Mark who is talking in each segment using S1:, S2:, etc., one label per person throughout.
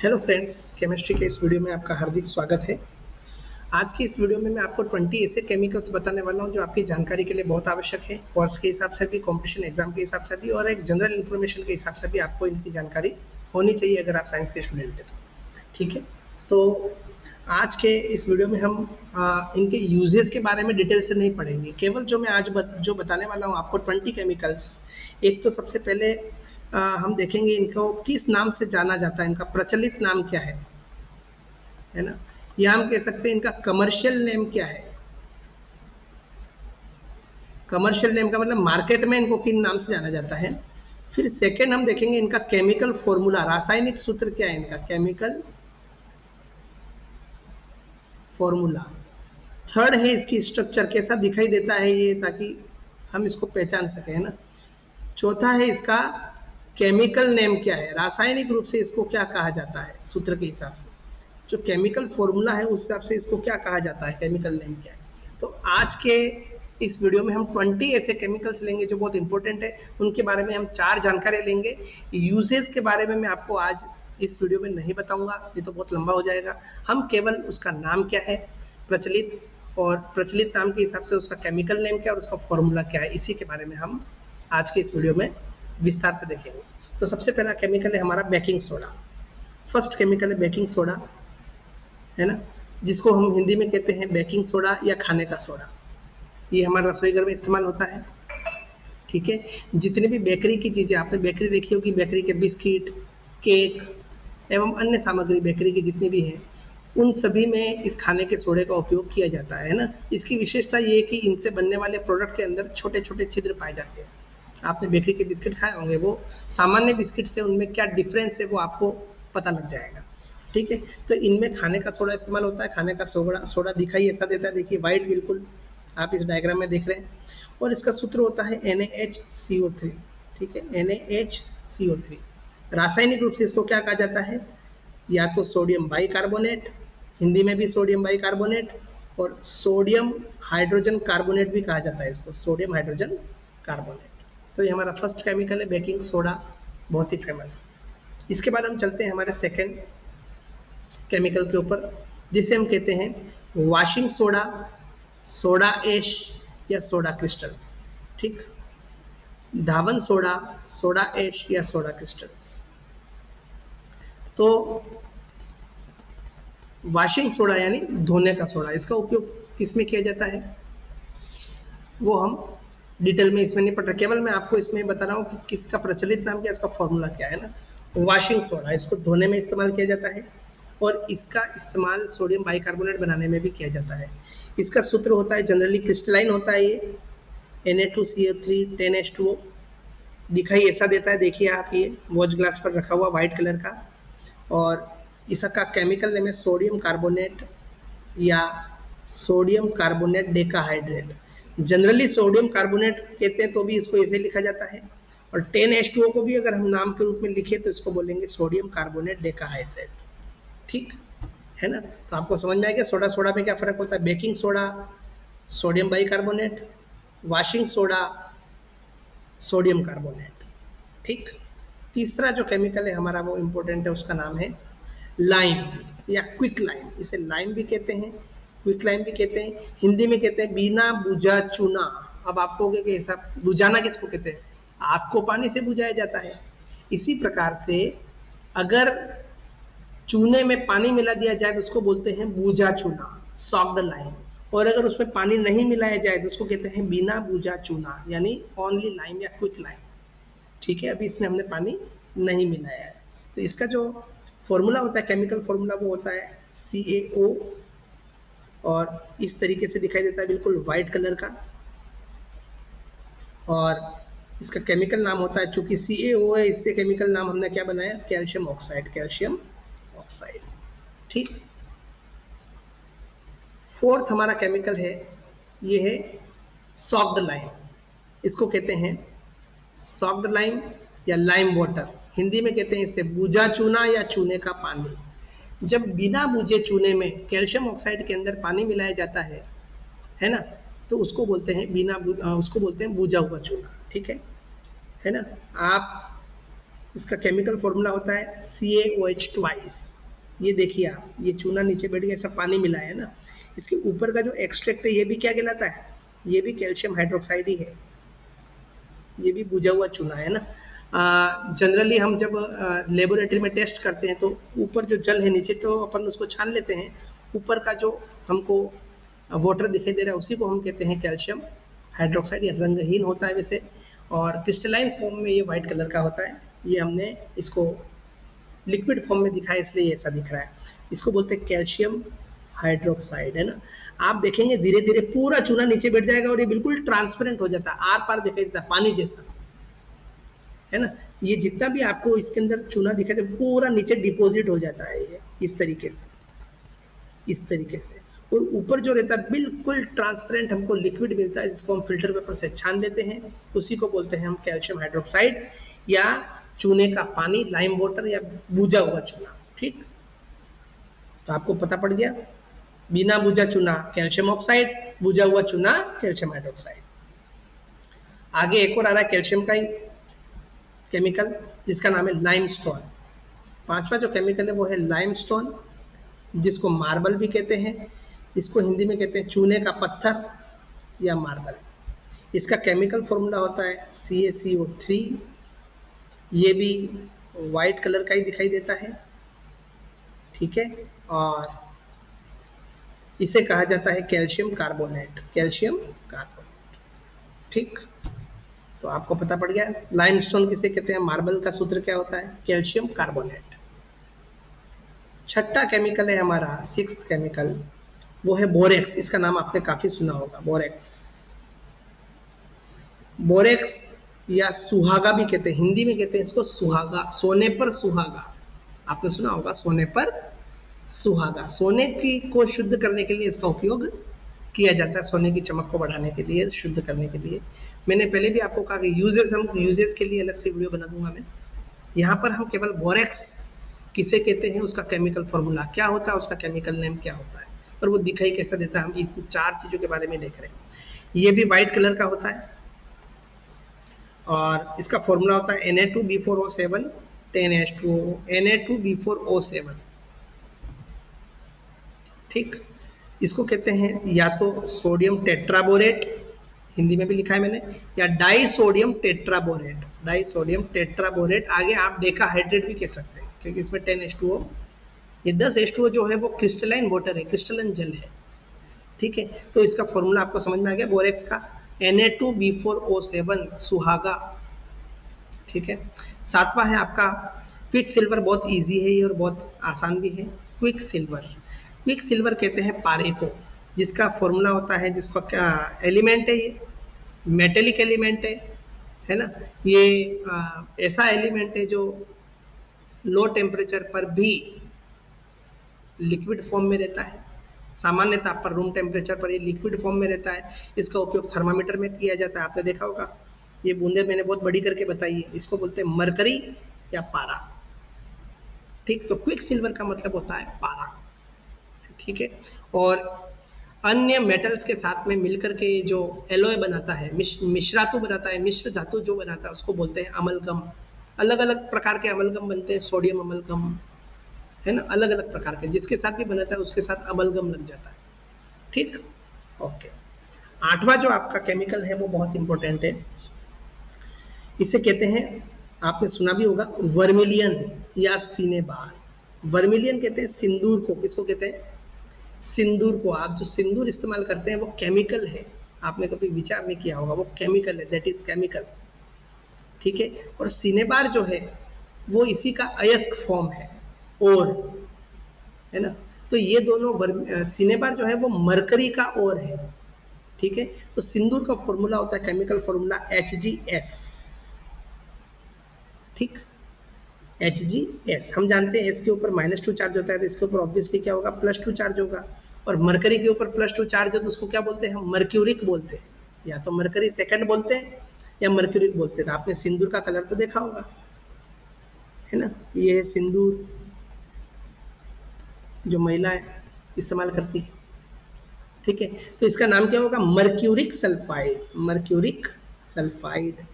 S1: Hello friends, chemistry के इस video में आपका हार्दिक स्वागत है। आज की इस वीडियो में मैं आपको 20 ऐसे केमिकल्स बताने वाला हूं जो आपकी जानकारी के लिए बहुत आवश्यक है, कोर्स के हिसाब से भी, कंपटीशन एग्जाम के हिसाब से भी और एक जनरल इन्फॉर्मेशन के हिसाब से भी आपको इनकी जानकारी होनी चाहिए अगर आप साइंस के स्टूडेंट हैं तो। ठीक है, तो आज के इस वीडियो में हम इनके यूजेस के बारे में डिटेल से नहीं पढ़ेंगे। केवल जो मैं आज जो बताने वाला हूँ आपको 20 केमिकल्स, एक तो सबसे पहले हम देखेंगे इनको किस नाम से जाना जाता है, इनका प्रचलित नाम क्या है ना, या हम कह सकते हैं इनका कमर्शियल नेम क्या है। कमर्शियल नेम का मतलब मार्केट में इनको किन नाम से जाना जाता है। फिर सेकंड हम देखेंगे इनका केमिकल फॉर्मूला, रासायनिक सूत्र क्या है इनका, केमिकल फॉर्मूला। थर्ड है इसकी स्ट्रक्चर, कैसा दिखाई देता है ये, ताकि हम इसको पहचान सके, है ना। चौथा है इसका केमिकल नेम क्या है, रासायनिक रूप से इसको क्या कहा जाता है, सूत्र के हिसाब से जो केमिकल फॉर्मूला है उस हिसाब से इसको क्या कहा जाता है, केमिकल नेम क्या है। तो आज के इस वीडियो में हम 20 ऐसे केमिकल्स लेंगे जो बहुत इंपॉर्टेंट है, उनके बारे में हम 4 जानकारी लेंगे। यूजेस के बारे में मैं आपको आज इस वीडियो में नहीं बताऊंगा, ये तो बहुत लंबा हो जाएगा। हम केवल उसका नाम क्या है प्रचलित, और प्रचलित नाम के हिसाब से उसका केमिकल नेम क्या है और उसका फॉर्मूला क्या है, इसी के बारे में हम आज के इस वीडियो में विस्तार से देखेंगे। तो सबसे पहला केमिकल है हमारा बेकिंग सोडा। फर्स्ट केमिकल है बेकिंग सोडा, है ना, जिसको हम हिंदी में कहते हैं बेकिंग सोडा या खाने का सोडा। ये हमारे रसोई घर में इस्तेमाल होता है। ठीक है, जितनी भी बेकरी की चीजें, आपने बेकरी देखी होगी, बेकरी के बिस्किट, केक एवं अन्य सामग्री बेकरी की जितनी भी है, उन सभी में इस खाने के सोडे का उपयोग किया जाता है ना। इसकी विशेषता ये है कि इनसे बनने वाले प्रोडक्ट के अंदर छोटे छोटे छिद्र पाए जाते हैं। आपने बेकरी के बिस्किट खाए होंगे, वो सामान्य बिस्किट से उनमें क्या डिफरेंस है वो आपको पता लग जाएगा। ठीक है, तो इनमें खाने का सोडा इस्तेमाल होता है। खाने का सोडा दिखाई ऐसा देता है, देखिए व्हाइट, बिल्कुल आप इस डायग्राम में देख रहे हैं, और इसका सूत्र होता है NaHCO3। ठीक है, NaHCO3। रासायनिक रूप से इसको क्या कहा जाता है, या तो सोडियम बाइकार्बोनेट, हिंदी में भी सोडियम बाइकार्बोनेट, और सोडियम हाइड्रोजन कार्बोनेट भी कहा जाता है इसको, सोडियम हाइड्रोजन कार्बोनेट। तो ये हमारा फर्स्ट केमिकल है बेकिंग सोडा, बहुत ही फेमस। इसके बाद हम चलते हैं हमारे सेकेंड केमिकल के ऊपर, जिसे हम कहते हैं वॉशिंग सोडा, सोडा ऐश या सोडा क्रिस्टल्स। ठीक, धावन सोडा, सोडा ऐश या सोडा क्रिस्टल्स। तो वॉशिंग सोडा यानी धोने का सोडा, इसका उपयोग किस में किया जाता है वो हम डिटेल में इसमें नहीं पढ़ रहे, केवल मैं आपको इसमें बता रहा हूँ कि किसका प्रचलित नाम क्या है, इसका फॉर्मूला क्या है ना। वॉशिंग सोडा, इसको धोने में इस्तेमाल किया जाता है, और इसका इस्तेमाल सोडियम बाइकार्बोनेट बनाने में भी किया जाता है। इसका सूत्र होता है, जनरली क्रिस्टलाइन होता है ये, Na2CO3 10H2O। दिखाई ऐसा देता है, देखिए आप, ये वॉच ग्लास पर रखा हुआ व्हाइट कलर का, और इसका केमिकल नेम है सोडियम कार्बोनेट या sodium carbonate decahydrate. Generally sodium carbonate कहते हैं तो भी इसको ऐसे लिखा जाता है, और 10H2O को भी अगर हम नाम के रूप में लिखे तो इसको बोलेंगे सोडियम कार्बोनेट डेकाहाइड्रेट। ठीक है ना, तो आपको समझ में आएगा सोडा सोडा में क्या फर्क होता है। Baking soda sodium bicarbonate, washing soda sodium carbonate. ठीक, तीसरा जो केमिकल है हमारा वो इंपॉर्टेंट है, उसका नाम है लाइम या क्विक लाइम। इसे लाइम भी कहते हैं, क्विक लाइम भी कहते हैं, हिंदी में कहते हैं बिना बुझा चूना। अब आपको कि ऐसा बुझाना किसको कहते हैं, आग को पानी से बुझाया जाता है। इसी प्रकार से अगर चूने में पानी मिला दिया जाए तो उसको बोलते हैं बूझा चूना, सॉक्ड लाइम, और अगर उसमें पानी नहीं मिलाया जाए तो उसको कहते हैं बिना बूझा चूना, यानी ओनली लाइम या क्विक लाइम। ठीक है, अभी इसमें हमने पानी नहीं मिलाया है। तो इसका जो फॉर्मूला होता है, केमिकल फॉर्मूला, वो होता है CaO, और इस तरीके से दिखाई देता है, बिल्कुल व्हाइट कलर का। और इसका केमिकल नाम होता है, चूंकि CaO है, इससे केमिकल नाम हमने क्या बनाया, कैल्शियम ऑक्साइड, कैल्शियम ऑक्साइड। ठीक, फोर्थ हमारा केमिकल है, ये है सॉक्ड लाइम। इसको कहते हैं सॉक्ड लाइम या लाइम वाटर, हिंदी में कहते हैं इसे बूझा चूना या चूने का पानी। जब बिना बूझे चूने में कैल्शियम ऑक्साइड के अंदर पानी मिलाया जाता है ना, तो उसको बोलते हैं उसको बोलते हैं बूझा हुआ चूना। ठीक है ना। आप इसका केमिकल फॉर्मूला होता है CaOH ट्वाइस, ये देखिए आप, ये चूना नीचे बैठ गया, ऐसा पानी मिला है ना, इसके ऊपर का जो एक्सट्रैक्ट है ये भी क्या कहलाता है, ये भी कैल्शियम हाइड्रोक्साइड ही है, ये भी बुझा हुआ चूना है ना। जनरली हम जब लेबोरेटरी में टेस्ट करते हैं तो ऊपर जो जल है नीचे तो अपन उसको छान लेते हैं, ऊपर का जो हमको वाटर दिखाई दे रहा है उसी को हम कहते हैं कैल्शियम हाइड्रोक्साइड। ये रंगहीन होता है वैसे, और क्रिस्टलाइन फॉर्म में ये व्हाइट कलर का होता है। ये हमने इसको लिक्विड फॉर्म में दिखाया इसलिए ऐसा दिख रहा है। इसको बोलते हैं कैल्शियम हाइड्रोक्साइड, है ना। आप देखेंगे धीरे धीरे पूरा चूना नीचे बैठ जाएगा और ये बिल्कुल ट्रांसपेरेंट हो जाता है, आर पार दिखाई देता है, पानी जैसा, है ना। ये जितना भी आपको इसके अंदर चूना दिखाई दे पूरा नीचे डिपॉजिट हो जाता है, ये इस तरीके से, इस तरीके से। और ऊपर जो रहता है बिल्कुल ट्रांसपेरेंट हमको लिक्विड मिलता है, जिसको हम फिल्टर पेपर से छान देते हैं, उसी को बोलते हैं हम कैल्शियम हाइड्रोक्साइड या चूने का पानी, लाइम वाटर या बुझा हुआ चूना। ठीक, तो आपको पता पड़ गया, बिना बुझा चूना कैल्शियम ऑक्साइड, बुझा हुआ चूना कैल्शियम हाइड्रोक्साइड। आगे एक और आ रहा है कैल्शियम का ही केमिकल, जिसका नाम है लाइमस्टोन। पांचवा जो केमिकल है वो है लाइमस्टोन, जिसको मार्बल भी कहते हैं। इसको हिंदी में कहते हैं चूने का पत्थर या मार्बल। इसका केमिकल फॉर्मूला होता है CaCO3। ये भी वाइट कलर का ही दिखाई देता है, ठीक है। और इसे कहा जाता है कैल्शियम कार्बोनेट, कैल्शियम कार्बोनेट। ठीक, तो आपको पता पड़ गया लाइमस्टोन किसे कहते हैं, मार्बल का सूत्र क्या होता है, कैल्शियम कार्बोनेट। छठा केमिकल है हमारा, सिक्स्थ केमिकल, वो है बोरेक्स। इसका नाम आपने काफी सुना होगा, बोरेक्स। बोरेक्स या सुहागा भी कहते हैं, हिंदी में कहते हैं इसको सुहागा, सोने पर सुहागा। आपने सुना होगा सोने पर सुहागा। सोने की को शुद्ध करने के लिए इसका उपयोग किया जाता है, सोने की चमक को बढ़ाने के लिए, शुद्ध करने के लिए। मैंने पहले भी आपको कहा कि यूजेस के लिए अलग से वीडियो बना दूंगा मैं। यहाँ पर हम केवल बोरेक्स किसे कहते हैं, उसका केमिकल फॉर्मूला क्या होता है, उसका केमिकल नेम क्या होता है, और वो दिखाई कैसा देता है, हम इन चार चीजों के बारे में देख रहे हैं। ये भी व्हाइट कलर का होता है और इसका फॉर्मूला होता है Na2B4O7 10H2O, Na2B4O7। ठीक, इसको कहते हैं या तो सोडियम टेट्राबोरेट, हिंदी में भी लिखा है मैंने, या die sodium tetraborate, die sodium tetraborate. आगे आप डेकाहाइड्रेट भी कह सकते हैं, क्योंकि इसमें 10H2O, ये 10H2O जो है वो क्रिस्टलाइन वाटर है, क्रिस्टलाइन जल है। ठीक है, तो इसका फॉर्मूला आपको समझ में आ गया बोरेक्स का, Na2B4O7 सुहागा। ठीक है, सातवां है आपका क्विक सिल्वर। बहुत इजी है ये और बहुत आसान भी है। क्विक सिल्वर, क्विक सिल्वर कहते हैं पारे को, जिसका फॉर्मूला होता है, जिसका क्या एलिमेंट है, ये मेटेलिक एलिमेंट है ना। ये ऐसा एलिमेंट है जो लो टेम्परेचर पर भी लिक्विड फॉर्म में रहता है। सामान्य ताप पर, रूम टेम्परेचर पर ये लिक्विड फॉर्म में रहता है। इसका उपयोग थर्मामीटर में किया जाता है, आपने देखा होगा। ये बूंदे मैंने बहुत बड़ी करके बताई है, इसको बोलते हैं मरकरी या पारा। ठीक, तो क्विक सिल्वर का मतलब होता है पारा। ठीक है, और अन्य मेटल्स के साथ में मिलकर के जो एलॉय बनाता है, मिश्रातु बनाता है, मिश्र धातु जो बनाता है, उसको बोलते हैं अमलगम। अलग अलग प्रकार के अमलगम बनते हैं, सोडियम अमलगम, है ना, अलग अलग प्रकार के, जिसके साथ भी बनाता है उसके साथ अमलगम लग जाता है। ठीक, ओके। आठवां जो आपका केमिकल है वो बहुत इंपॉर्टेंट है, इसे कहते हैं, आपने सुना भी होगा, वर्मिलियन या सिनेबार। वर्मिलियन कहते हैं सिंदूर को, किसको कहते हैं, सिंदूर को। आप जो सिंदूर इस्तेमाल करते हैं वो केमिकल है, आपने कभी विचार नहीं किया होगा, वो केमिकल है, दैट इज केमिकल। ठीक है, और सिनेबार जो है वो इसी का अयस्क फॉर्म है, और है ना। तो ये दोनों सिनेबार जो है वो मरकरी का और है। ठीक है, तो सिंदूर का फॉर्मूला होता है, केमिकल फॉर्मूला HgS। ठीक, HgS हम जानते हैं, S के ऊपर -2 चार्ज होता है, तो इसके ऊपर ऑब्वियसली क्या होगा, +2 चार्ज होगा। और मरकरी के ऊपर +2 चार्ज हो तो उसको क्या बोलते हैं, मर्क्यूरिक बोलते हैं, या तो मरकरी सेकंड बोलते हैं या मर्क्यूरिक बोलते हैं। तो आपने सिंदूर का कलर तो देखा होगा, है ना, ये है सिंदूर जो महिलाएं इस्तेमाल करती है। ठीक है, तो इसका नाम क्या होगा, मर्क्यूरिक सल्फाइड, मर्क्यूरिक सल्फाइड।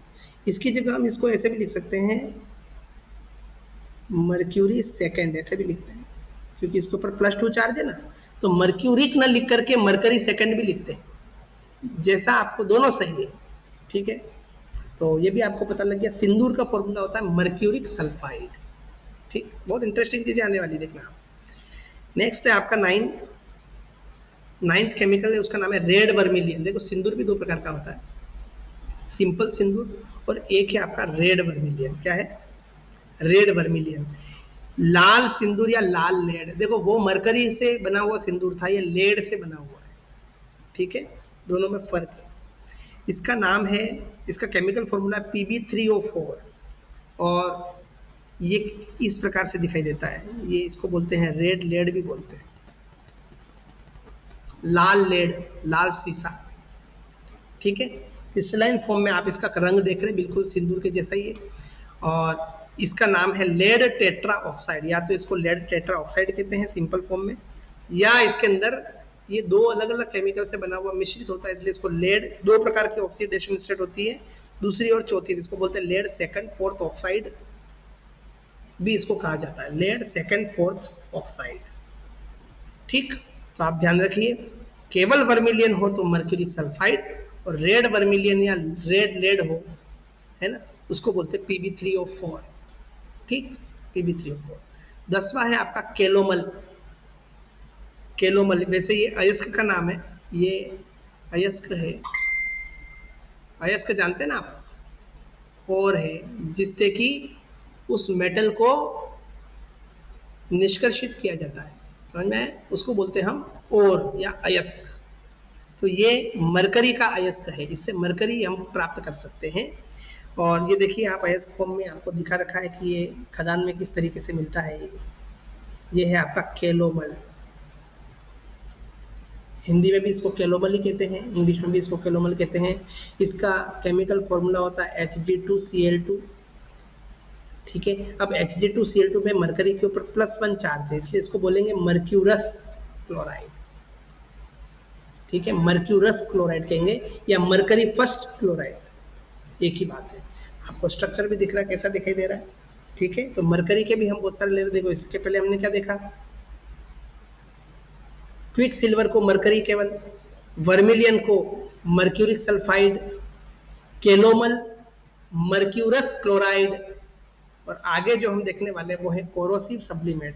S1: इसकी जगह हम इसको ऐसे भी लिख सकते हैं, मर्क्यूरी सेकंड, ऐसे भी लिखते हैं, क्योंकि इसके ऊपर +2 चार्ज है ना, तो मर्क्यूरिक ना लिख करके मरकरी सेकंड भी लिखते हैं, जैसा आपको दोनों सही है, ठीक है। तो ये भी आपको पता लग गया। सिंदूर का फॉर्मूला होता है मर्क्यूरिक सल्फाइड, ठीक। बहुत इंटरेस्टिंग चीजें आने वाली, देखना आप। नेक्स्ट है आपका नाइन्थ केमिकल है, उसका नाम है रेड वर्मिलियन। देखो सिंदूर भी दो प्रकार का होता है, सिंपल सिंदूर और एक है आपका रेड वर्मिलियन। क्या है? Red vermilion. लाल सिंदूर या लाल लेड, देखो वो मरकरी से बना हुआ सिंदूर था, ये लेड से बना हुआ है, ठीक है, दोनों में फर्क है। इसका नाम है, इसका केमिकल फॉर्मूला Pb3O4 और ये इस प्रकार से दिखाई देता है। ये इसको बोलते हैं रेड लेड भी बोलते हैं, लाल लेड, लाल सीसा, ठीक है। क्रिस्टलाइन फॉर्म में आप इसका रंग देख रहे हैं, बिल्कुल सिंदूर के जैसा ही है। और इसका नाम है लेड टेट्रा ऑक्साइड, या तो इसको लेड टेट्रा ऑक्साइड कहते हैं सिंपल फॉर्म में, या इसके अंदर ये दो अलग अलग केमिकल से बना हुआ मिश्रित होता है, इसलिए इसको लेड, दो प्रकार की ऑक्सीडेशन स्टेट होती है, दूसरी और चौथी, इसको बोलते हैं लेड सेकंड फोर्थ ऑक्साइड भी इसको कहा जाता है, लेड सेकंड फोर्थ ऑक्साइड, ठीक। तो आप ध्यान रखिए, केवल वर्मिलियन हो तो मर्क्यूरिक सल्फाइड, और रेड वर्मिलियन या रेड लेड हो, है ना, उसको बोलते हैं Pb3O4, ठीक, Pb3O4। 10वां है आपका केलोमल। केलोमल वैसे ये अयस्क का नाम है, ये अयस्क है, अयस्क जानते हैं ना आप, और है जिससे कि उस मेटल को निष्कर्षित किया जाता है, समझ में है, उसको बोलते हैं हम ओर या अयस्क। तो ये मरकरी का अयस्क है, इससे मरकरी हम प्राप्त कर सकते हैं। और ये देखिए आप अयस्क फॉर्म में आपको दिखा रखा है कि ये खदान में किस तरीके से मिलता है। ये है आपका केलोमल, हिंदी में भी इसको केलोमल ही कहते हैं, इंग्लिश में भी इसको केलोमल कहते हैं। इसका केमिकल फॉर्मूला होता है Hg2Cl2, ठीक है। अब Hg2Cl2 में मरकरी के ऊपर +1 चार्ज है, इसलिए इसको बोलेंगे मर्क्यूरस क्लोराइड, ठीक है, मर्क्यूरस क्लोराइड कहेंगे या मरकरी फर्स्ट क्लोराइड, एक ही बात है। आपको स्ट्रक्चर भी दिख रहा है, कैसा दिखाई दे रहा है, ठीक है। तो मरकरी के भी हम बहुत सारे ले रहे, देखो इसके पहले हमने क्या देखा, क्विक सिल्वर को मरकरी केवल, वर्मिलियन को मर्क्यूरिक सल्फाइड, केलोमल मर्क्यूरस क्लोराइड, और आगे जो हम देखने वाले हैं वो है कोरोसिव सब्लिमेट,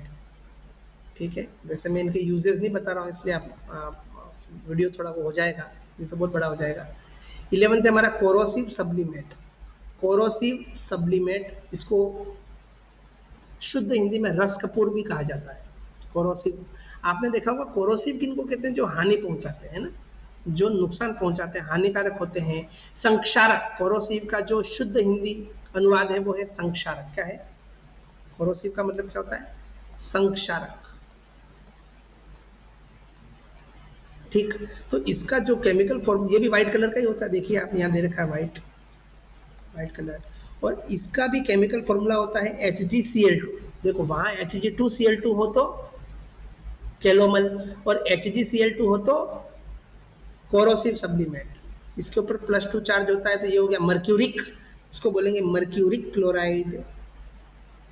S1: ठीक है। वैसे मैं इनके यूजेस नहीं बता रहा हूँ, इसलिए आप वीडियो थोड़ा वो हो जाएगा, ये तो बहुत बड़ा हो जाएगा। 11th है हमारा कोरोसिव सब्लिमेट। कोरोसिव सब्लिमेट, इसको शुद्ध हिंदी में रस कपूर भी कहा जाता है। कोरोसिव, आपने देखा होगा कोरोसिव किनको कहते हैं, जो हानि पहुंचाते हैं ना, जो नुकसान पहुंचाते हैं, हानिकारक होते हैं। संक्षारक, कोरोसिव का जो शुद्ध हिंदी अनुवाद है वो है संक्षारक। क्या है कोरोसिव का मतलब, क्या होता है, संक्षारक, ठीक। तो इसका जो केमिकल फॉर्म, ये भी व्हाइट कलर का ही होता है, देखिए आप यहाँ दे रखा है व्हाइट कलर, और इसका भी केमिकल फॉर्मूला होता है HgCl2। देखो वहां Hg2Cl2 हो तो केलोमल, और HgCl2 हो तो कोरोसिव सब्लिमेट, इसके ऊपर +2 चार्ज होता है, तो ये हो गया मर्क्यूरिक, इसको बोलेंगे मर्क्यूरिक क्लोराइड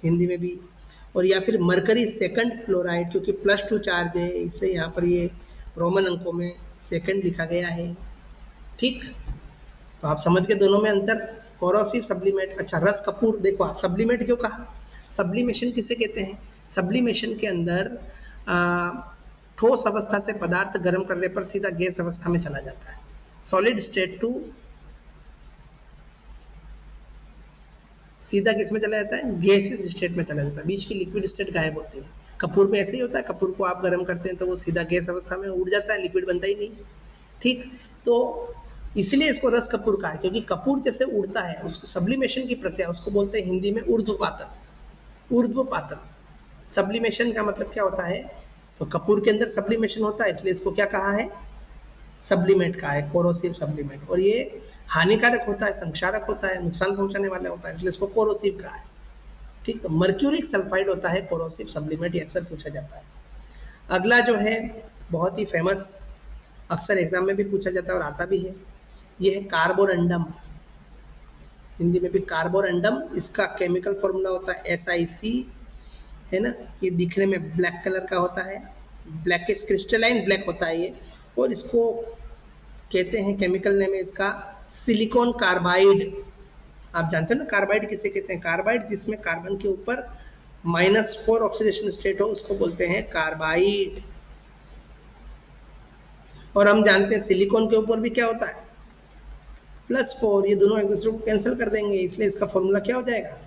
S1: हिंदी में भी, और या फिर मरकरी सेकंड क्लोराइड, क्योंकि +2 चार्ज है इसलिए यहाँ पर ये रोमन अंकों में सेकंड लिखा गया है, ठीक। तो आप समझ गए दोनों में अंतर, कोरोसिव सब्लिमेट। अच्छा, रस कपूर, देखो आप सब्लिमेट क्यों कहा, सब्लिमेशन किसे कहते हैं, सब्लिमेशन के अंदर ठोस अवस्था से पदार्थ गर्म करने पर सीधा गैस अवस्था में चला जाता है, सॉलिड स्टेट टू सीधा किस में चला जाता है, गैसियस स्टेट में चला जाता है, बीच की लिक्विड स्टेट गायब होती है। कपूर में ऐसे ही होता है, कपूर को आप गर्म करते हैं तो वो सीधा गैस अवस्था में उड़ जाता है, लिक्विड बनता ही नहीं, ठीक। तो इसलिए इसको रस कपूर कहा है, क्योंकि कपूर जैसे उड़ता है, उसको सब्लिमेशन की प्रक्रिया, उसको बोलते हैं हिंदी में ऊर्ध्वपातन। ऊर्ध्वपातन सब्लिमेशन का मतलब क्या होता है, तो कपूर के अंदर सब्लिमेशन होता है, इसलिए इसको क्या कहा है, सब्लिमेट कहा है, कोरोसिव सब्लिमेट। और ये हानिकारक होता है, संक्षारक होता है, नुकसान पहुंचाने वाला होता है, इसलिए इसको कोरोसिव कहा है, ठीक। तो मर्क्यूरिक सल्फाइड होता है कोरोसिव सब्लिमेट, ये अक्सर पूछा जाता है। अगला जो है बहुत ही फेमस, अक्सर एग्जाम में भी पूछा जाता है और आता भी है, ये है कार्बोरंडम, हिंदी में भी कार्बोरंडम। इसका केमिकल फॉर्मूला होता है SiC, है ना, ये दिखने में ब्लैक कलर का होता है, ब्लैकिश क्रिस्टलाइन ब्लैक होता है ये, और इसको कहते हैं, केमिकल नेम है इसका सिलिकॉन कार्बाइड। आप जानते हो ना कार्बाइड किसे कहते हैं? कार्बाइड जिसमें कार्बन के ऊपर -4 ऑक्सीडेशन स्टेट हो उसको बोलते हैं कार्बाइड। और हम जानते हैं सिलिकॉन के ऊपर भी क्या होता है? +4। ये दोनों एक दूसरे को कैंसिल कर देंगे, इसलिए इसका फॉर्मूला क्या हो जाएगा?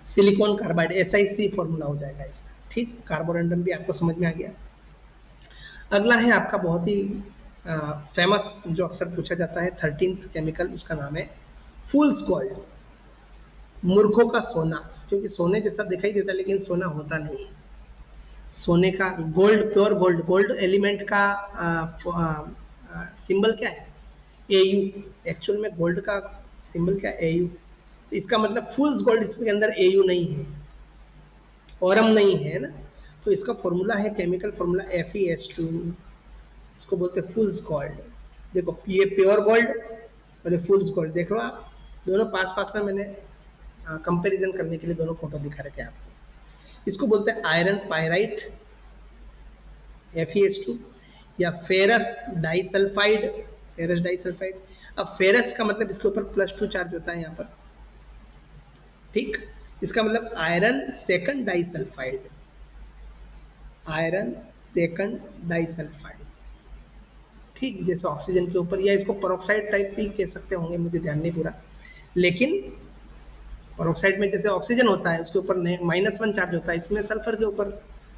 S1: सिलिकॉन कार्बाइड, SiC फॉर्मूला हो जाएगा इसका। ठीक, कार्बोरेंडम भी आपको समझ में आ गया। अगला है आपका बहुत ही फेमस जो अक्सर पूछा जाता है 13th केमिकल, उसका नाम है फूल्स गोल्ड, मूर्खों का सोना। क्योंकि सोने जैसा दिखाई देता है लेकिन सोना होता नहीं है। सोने का gold, pure gold, gold element का सिंबल क्या है? AU। एक्चुअल में गोल्ड का सिंबल क्या है? AU। तो इसका मतलब फूल्स गोल्ड, इसके अंदर AU नहीं है, औरम नहीं है ना। तो इसका फॉर्मूला है, केमिकल फॉर्मूला FeS2, इसको बोलते हैं फूल्स गोल्ड। देखो ये प्योर गोल्ड और ये फूल्स गोल्ड, देख लो आप, दोनों पास पास में मैंने कंपैरिजन करने के लिए दोनों फोटो दिखा रखे हैं आपको। इसको बोलते हैं आयरन पायराइट FeS2, या फेरस डाइसल्फाइड, फेरस डाइसल्फाइड। अब फेरस का मतलब इसके ऊपर +2 चार्ज होता है यहाँ पर, ठीक, इसका मतलब iron second disulphide, iron second disulphide. ठीक, जैसे ऑक्सीजन के ऊपर, या इसको पेरोक्साइड टाइप भी कह सकते होंगे, मुझे ध्यान नहीं पूरा, लेकिन पेरोक्साइड में जैसे ऑक्सीजन होता है उसके ऊपर -1 चार्ज होता है, इसमें सल्फर के ऊपर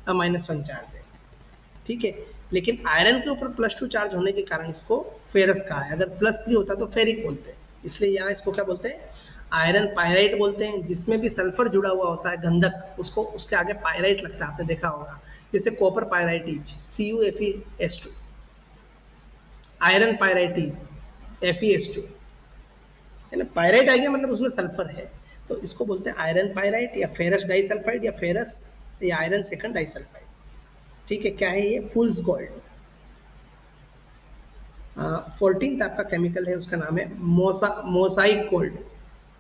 S1: -1 चार्ज है। ठीक है, लेकिन आयरन के ऊपर +2 चार्ज होने के कारण इसको फेरस कहा है। अगर +3 होता तो फेरिक बोलते हैं, इसलिए यहाँ इसको क्या बोलते हैं? आयरन पायराइट बोलते हैं। जिसमें भी सल्फर जुड़ा हुआ होता है, गंधक, उसको उसके आगे पायराइट लगता है, आपने देखा होगा, जैसे copper pyrite CuFeS2, iron pyrite FeS2, है ना। पायराइट आ गया मतलब उसमें सल्फर है, तो इसको बोलते हैं आयरन पायराइट, या फेरस डाइसल्फाइड, या फेरस, या आयरन सेकंड डाइसल्फाइड। ठीक है, क्या है ये? फूल्स गोल्ड। 14th आपका केमिकल है, उसका नाम है मोसाइक गोल्ड।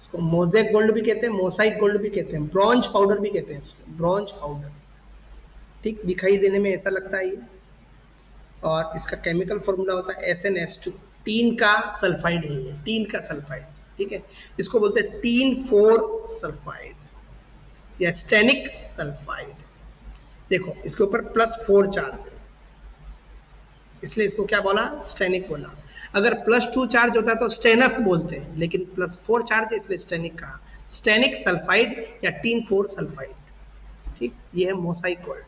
S1: इसको मोजेक गोल्ड भी कहते हैं, मोसाइक गोल्ड भी कहते हैं, ब्रॉन्ज पाउडर भी कहते हैं इसको, ब्रॉन्ज पाउडर। ठीक, दिखाई देने में ऐसा लगता है ये। और इसका केमिकल फॉर्मूला होता है SnS2, टीन का सल्फाइड है ये, टीन का सल्फाइड। ठीक है, इसको बोलते हैं टीन 4 सल्फाइड या स्टेनिक सल्फाइड। देखो इसके ऊपर +4 चार्ज है, इसलिए इसको क्या बोला? स्टेनिक बोला। अगर +2 चार्ज होता तो स्टेनस बोलते हैं, लेकिन +4 चार्ज है इसलिए स्टेनिक कहा। स्टेनिक सल्फाइड या टीन 4 सल्फाइड। ठीक, ये है मोसाइक गोल्ड।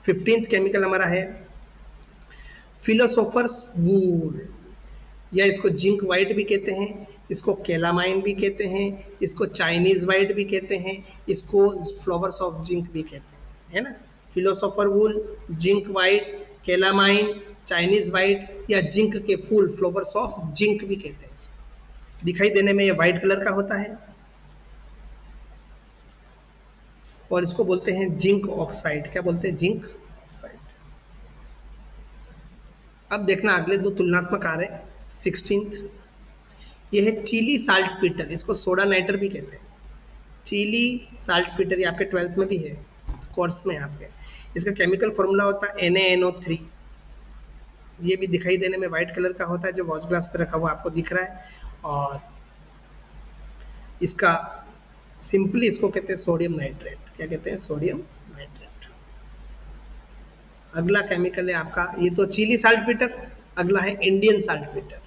S1: 15th केमिकल हमारा है फिलोसोफर्स वूल, या इसको जिंक वाइट भी कहते हैं, इसको कैलामाइन भी कहते हैं, इसको चाइनीज वाइट भी कहते हैं, इसको फ्लावर्स ऑफ जिंक भी कहते हैं, है ना। Philosopher wool, zinc white, calamine, Chinese white, या जिंक के फूल, फ्लावर्स ऑफ जिंक भी कहते हैं इसको। दिखाई देने में ये व्हाइट कलर का होता है, और इसको बोलते हैं जिंक ऑक्साइड। क्या बोलते हैं? Zinc oxide. अब देखना अगले दो तुलनात्मक आ रहे। 16th ये है चिली साल्ट पीटर, इसको सोडा नाइटर भी कहते हैं। चिली साल्ट पीटर, ये आपके 12th में भी है, कोर्स में आपके। इसका केमिकल फॉर्मूला होता है NaNO3। ये भी दिखाई देने में व्हाइट कलर का होता है, जो वॉच ग्लास पे रखा हुआ आपको दिख रहा है। और इसका सिंपली इसको कहते हैं सोडियम नाइट्रेट। क्या कहते हैं? Sodium nitrate. अगला केमिकल है आपका, ये तो चिली साल्ट पीटर, अगला है इंडियन साल्ट पीटर।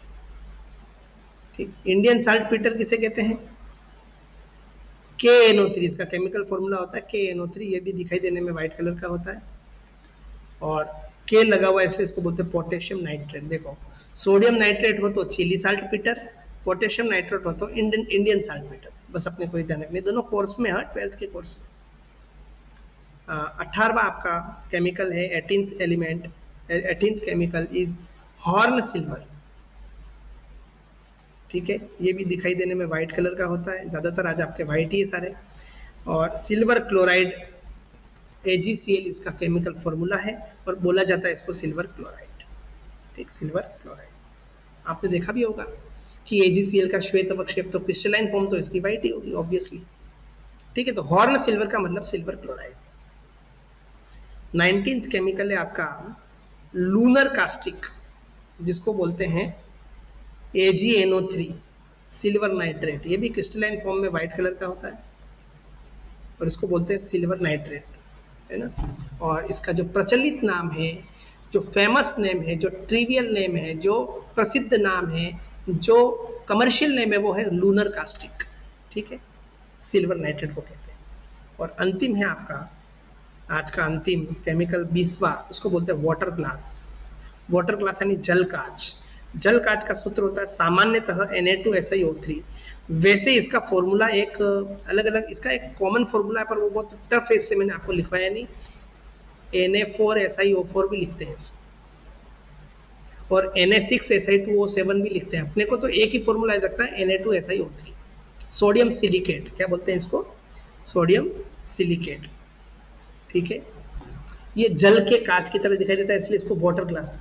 S1: ठीक, इंडियन साल्ट पीटर किसे कहते हैं? KNO3, इसका केमिकल फॉर्मूला होता है KNO3। ये भी दिखाई देने में व्हाइट कलर का होता है, और K लगा हुआ है इसलिए इसको बोलते हैं पोटेशियम नाइट्रेट। देखो सोडियम नाइट्रेट हो तो Chile saltpetre, potassium nitrate हो तो इंडियन साल्ट पीटर। बस अपने कोई ध्यान रखने, दोनों कोर्स में है, 12th के कोर्स में। 18वां आपका केमिकल है 18th element, 18th chemical is horn silver. ठीक है, ये भी दिखाई देने में व्हाइट कलर का होता है, ज्यादातर आज आपके व्हाइट ही सारे। और सिल्वर क्लोराइड AgCl इसका केमिकल फॉर्मूला है, और बोला जाता है इसको सिल्वर क्लोराइड। ठीक, सिल्वर क्लोराइड आपने देखा भी होगा, कि AgCl का श्वेत अवक्षेप, तो क्रिस्टलाइन फॉर्म तो इसकी व्हाइट ही होगी ऑब्वियसली। ठीक है, तो हॉर्न सिल्वर का मतलब सिल्वर क्लोराइड। 19th केमिकल है आपका लूनर कास्टिक, जिसको बोलते हैं AgNO3 सिल्वर नाइट्रेट। ये भी क्रिस्टलाइन फॉर्म में व्हाइट कलर का होता है और इसको बोलते हैं सिल्वर नाइट्रेट, है ना। और इसका जो प्रचलित नाम है, जो फेमस नेम है, जो ट्रिवियल नेम है, जो प्रसिद्ध नाम है, जो कमर्शियल नेम है, वो है लूनर कास्टिक। ठीक है, सिल्वर नाइट्रेट को कहते हैं। और अंतिम है आपका आज का अंतिम केमिकल 20वां, उसको बोलते हैं वाटर ग्लास। वाटर ग्लास यानी जल कांच। जल कांच का सूत्र होता है सामान्यतः Na2SiO3। वैसे इसका फॉर्मूला एक अलग अलग, इसका एक कॉमन फॉर्मूला है पर वो बहुत टफ है, इसलिए मैंने आपको लिखवाया नहीं। Na4SiO4 भी लिखते हैं इसको, और Na6Si2O7 भी लिखते हैं। अपने को तो एक ही फॉर्मूला याद रखना है, Na2SiO3। सोडियम सिलिकेट, क्या बोलते हैं इसको? Sodium silicate. ठीक है, ये जल के कांच की तरह दिखाई देता है, इसलिए इसको वाटर ग्लास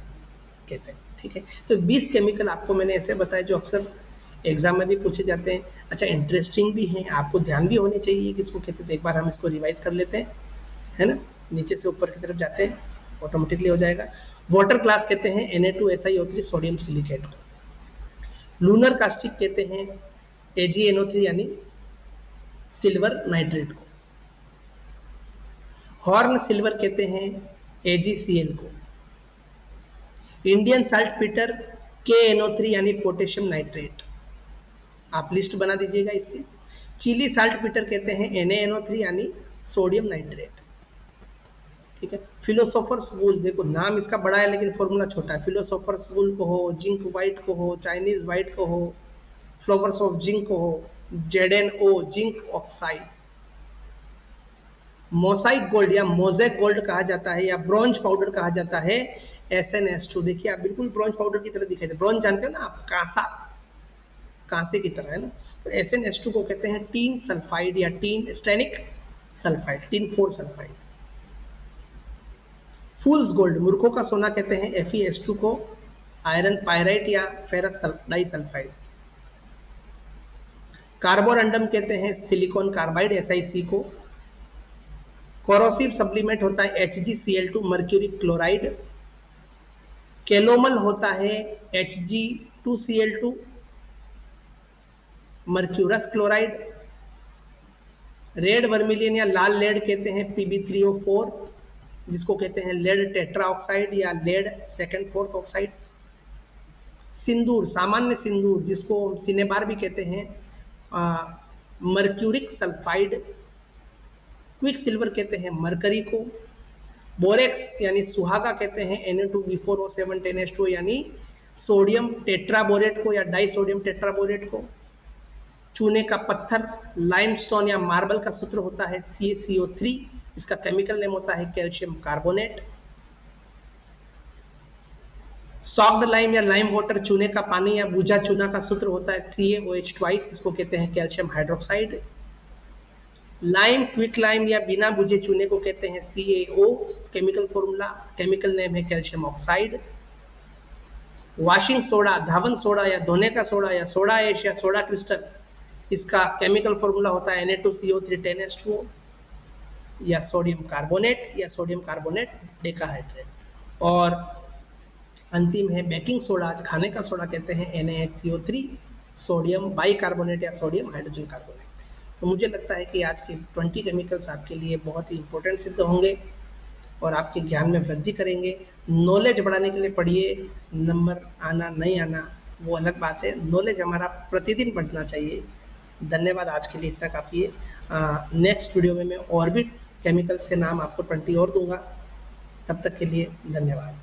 S1: कहते हैं। ठीक है, तो 20 केमिकल आपको मैंने ऐसे बताए जो अक्सर एग्जाम में भी पूछे जाते हैं। अच्छा, इंटरेस्टिंग भी हैं, आपको ध्यान भी होने चाहिए किसको कहते हैं। तो एक बार हम इसको रिवाइज कर लेते हैं, है ना। नीचे से ऊपर की तरफ जाते हैं, ऑटोमेटिकली हो जाएगा। वाटर ग्लास कहते हैं Na2SiO3 सोडियम सिलिकेट को। लूनर कास्टिक कहते हैं AgNO3 यानी सिल्वर नाइट्रेट को। हॉर्न सिल्वर कहते हैं AgCl को। इंडियन साल्ट पीटर KNO3 यानी पोटेशियम नाइट्रेट। आप लिस्ट बना दीजिएगा इसकी। चिली साल्ट पीटर कहते हैं NaNO3 यानी सोडियम नाइट्रेट। ठीक है, फिलोसोफर्स वूल, देखो नाम इसका बड़ा है लेकिन फॉर्मूला छोटा है। फिलोसोफर्स वूल को हो, जिंक व्हाइट को हो, चाइनीज व्हाइट को हो, फ्लावर्स ऑफ जिंक को हो, ZnO zinc oxide. Mosaic gold या मोजेक गोल्ड कहा जाता है, या ब्रॉन्ज पाउडर कहा जाता है SnS2। देखिए आप बिल्कुल ब्रॉन्ज पाउडर की तरह दिखाई दे। ब्रॉन्ज जानते हो ना आप, कांसा, कांसे की तरह, है ना। तो SnS2 को कहते हैं टीन सल्फाइड या tin Stenik sulphide, tin 4 sulphide. फूल्स गोल्ड, मूर्खों का सोना कहते हैं FeS2 को आयरन पायराइट या फेरस डाइसल्फाइड। कार्बोरंडम कहते हैं सिलिकॉन कार्बाइड SiC को। कोरोसिव सप्लीमेंट होता है HgCl2 मर्क्यूरी क्लोराइड। कैलोमल होता है Hg2Cl2 mercurous chloride. Red vermilion या लाल लेड कहते हैं Pb3O4, जिसको कहते हैं लेड टेट्रा ऑक्साइड या लेड सेकंड फोर्थ ऑक्साइड। सिंदूर, सामान्य सिंदूर जिसको सिनेबार भी कहते हैं, मर्क्यूरिक सल्फाइड। क्विक सिल्वर कहते हैं मरकरी को। बोरेक्स यानी सुहागा कहते हैं Na2B4O7 10H2 यानी सोडियम टेट्राबोरेट को या डाइसोडियम टेट्राबोरेट को। चूने का पत्थर लाइमस्टोन या मार्बल का सूत्र होता है CaCO3, इसका केमिकल नेम होता है कैल्शियम कार्बोनेट। सॉक्ड लाइम या लाइम वाटर, चूने का पानी या बुझा चूना का सूत्र होता है CaOH2, इसको कहते हैं calcium hydroxide. Lime, quick lime या बिना बुझे चूने को कहते हैं CaO, chemical formula, chemical name है कैल्शियम ऑक्साइड। वॉशिंग सोडा, धावन सोडा या धोने का सोडा या सोडा ऐश या सोडा क्रिस्टल, इसका केमिकल फॉर्मूला होता है Na2CO3 10H2O या सोडियम कार्बोनेट या सोडियम कार्बोनेट डेकाहाइड्रेट। और अंतिम है बेकिंग सोडा, खाने का सोडा कहते हैं NaHCO3 सोडियम बाइकार्बोनेट या सोडियम हाइड्रोजन कार्बोनेट। तो मुझे लगता है कि आज के 20 केमिकल्स आपके लिए बहुत ही इंपॉर्टेंट सिद्ध होंगे और आपके ज्ञान में वृद्धि करेंगे। नॉलेज बढ़ाने के लिए पढ़िए, नंबर आना नहीं आना वो अलग बात है, नॉलेज हमारा प्रतिदिन बढ़ना चाहिए। धन्यवाद, आज के लिए इतना काफ़ी है। नेक्स्ट वीडियो में मैं और भी केमिकल्स के नाम आपको 20 और दूंगा। तब तक के लिए धन्यवाद।